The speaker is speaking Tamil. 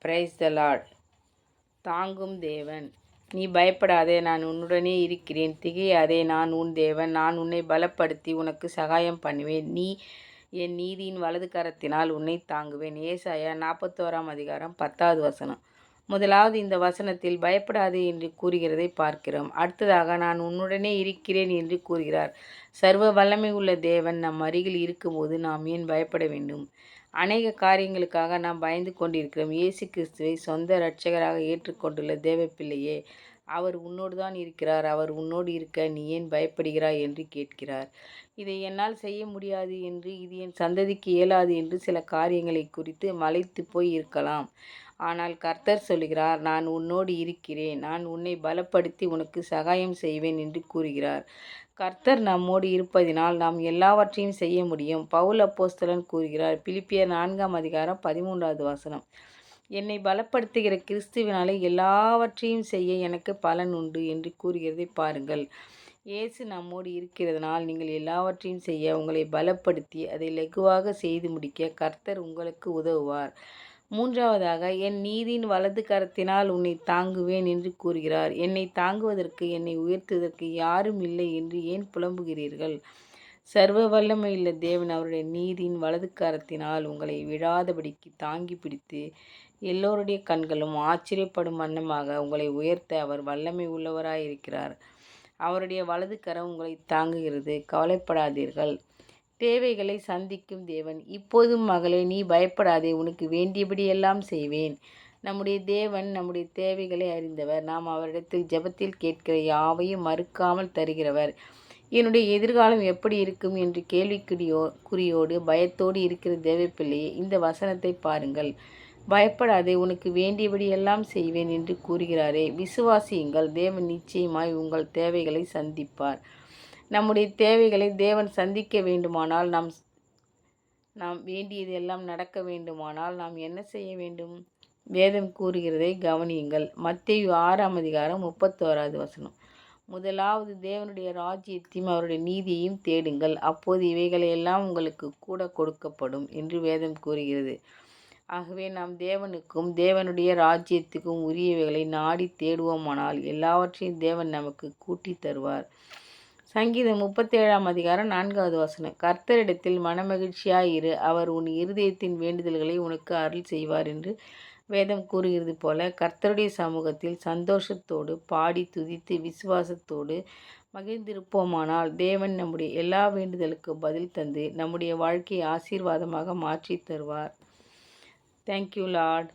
Praise the Lord. தாங்கும் தேவன். நீ பயப்படாதே, நான் உன்னுடனே இருக்கிறேன். திகையாதே, நான் உன் தேவன். நான் உன்னை பலப்படுத்தி உனக்கு சகாயம் பண்ணுவேன். என் நீதியின் வலது கரத்தினால் உன்னை தாங்குவேன். ஏசாயா 41:10. முதலாவது இந்த வசனத்தில் பயப்படாதே என்று கூறுகிறதை பார்க்கிறோம். அடுத்ததாக நான் உன்னுடனே இருக்கிறேன் என்று கூறுகிறார். சர்வ வல்லமை உள்ள தேவன் நம் அருகில் இருக்கும்போது நாம் ஏன் பயப்பட வேண்டும்? அநேக காரியங்களுக்காக நாம் பயந்து கொண்டிருக்கிறோம். இயேசு கிறிஸ்துவை சொந்த இரட்சகராக ஏற்றுக்கொண்டுள்ள தேவப்பிள்ளையே, அவர் உன்னோடு தான் இருக்கிறார். அவர் உன்னோடு இருக்க நீ ஏன் பயப்படுகிறாய் என்று கேட்கிறார். இதை என்னால் செய்ய முடியாது என்று, இது என் சந்ததிக்கு இயலாது என்று சில காரியங்களை குறித்து மலைத்து போய் இருக்கலாம். ஆனால் கர்த்தர் சொல்கிறார், நான் உன்னோடு இருக்கிறேன். நான் உன்னை பலப்படுத்தி உனக்கு சகாயம் செய்வேன் என்று கூறுகிறார். கர்த்தர் நம்மோடு இருப்பதினால் நாம் எல்லாவற்றையும் செய்ய முடியும். பவுல் அப்போஸ்தலன் கூறுகிறார், பிலிப்பியர் 4:13. என்னை பலப்படுத்துகிற கிறிஸ்துவினாலே எல்லாவற்றையும் செய்ய எனக்கு பலன் உண்டு என்று கூறுகிறதை பாருங்கள். இயேசு நம்மோடு இருக்கிறதுனால் நீங்கள் எல்லாவற்றையும் செய்ய, உங்களை பலப்படுத்தி அதை லகுவாக செய்து முடிக்க கர்த்தர் உங்களுக்கு உதவுவார். மூன்றாவதாக, என் நீதியின் வலது கரத்தினால் உன்னை தாங்குவேன் என்று கூறுகிறார். என்னை தாங்குவதற்கு, என்னை உயர்த்துவதற்கு யாரும் இல்லை என்று ஏன் புலம்புகிறீர்கள்? சர்வ வல்லமையுள்ள தேவன் அவருடைய நீதியின் வலது கரத்தினால் உங்களை விழாதபடிக்கு தாங்கி பிடித்து, எல்லோருடைய கண்களும் ஆச்சரியப்படும் வண்ணமாக உங்களை உயர்த்த அவர் வல்லமை உள்ளவராயிருக்கிறார். அவருடைய வலது கரம் உங்களை தாங்குகிறது. கவலைப்படாதீர்கள். தேவைகளை சந்திக்கும் தேவன். இப்போதும் மகளே, நீ பயப்படாதே, உனக்கு வேண்டியபடியெல்லாம் செய்வேன். நம்முடைய தேவன் நம்முடைய தேவைகளை அறிந்தவர். நாம் அவரிடத்தில் ஜெபத்தில் கேட்கிற யாவையும் மறுக்காமல் தருகிறவர். என்னுடைய எதிர்காலம் எப்படி இருக்கும் என்று குறியோடு பயத்தோடு இருக்கிற தேவப்பிள்ளையே, இந்த வசனத்தை பாருங்கள். பயப்படாதே, உனக்கு வேண்டியபடியெல்லாம் செய்வேன் என்று கூறுகிறாரே. விசுவாசியுங்கள், தேவன் நிச்சயமாய் உங்கள் தேவைகளை சந்திப்பார். நம்முடைய தேவைகளை தேவன் சந்திக்க வேண்டுமானால், நாம் வேண்டியது எல்லாம் நடக்க வேண்டுமானால் நாம் என்ன செய்ய வேண்டும்? வேதம் கூறுகிறதை கவனியுங்கள். மத்தேயு 6:31. முதலாவது தேவனுடைய ராஜ்யத்தையும் அவருடைய நீதியையும் தேடுங்கள், அப்போது இவைகளையெல்லாம் உங்களுக்கு கூட கொடுக்கப்படும் என்று வேதம் கூறுகிறது. ஆகவே நாம் தேவனுக்கும் தேவனுடைய ராஜ்யத்துக்கும் உரியவைகளை நாடி தேடுவோமானால் எல்லாவற்றையும் தேவன் நமக்கு கூட்டி தருவார். சங்கீதம் 37:4. கர்த்தரிடத்தில் மனமகிழ்ச்சியாயிரு, அவர் உன் இருதயத்தின் வேண்டுதல்களை உனக்கு அருள் செய்வார் என்று வேதம் கூறுகிறது போல, கர்த்தருடைய சமூகத்தில் சந்தோஷத்தோடு பாடி துதித்து விசுவாசத்தோடு மகிழ்ந்திருப்போமானால் தேவன் நம்முடைய எல்லா வேண்டுதலுக்கு பதில் தந்து நம்முடைய வாழ்க்கையை ஆசீர்வாதமாக மாற்றி தருவார். Thank you Lord.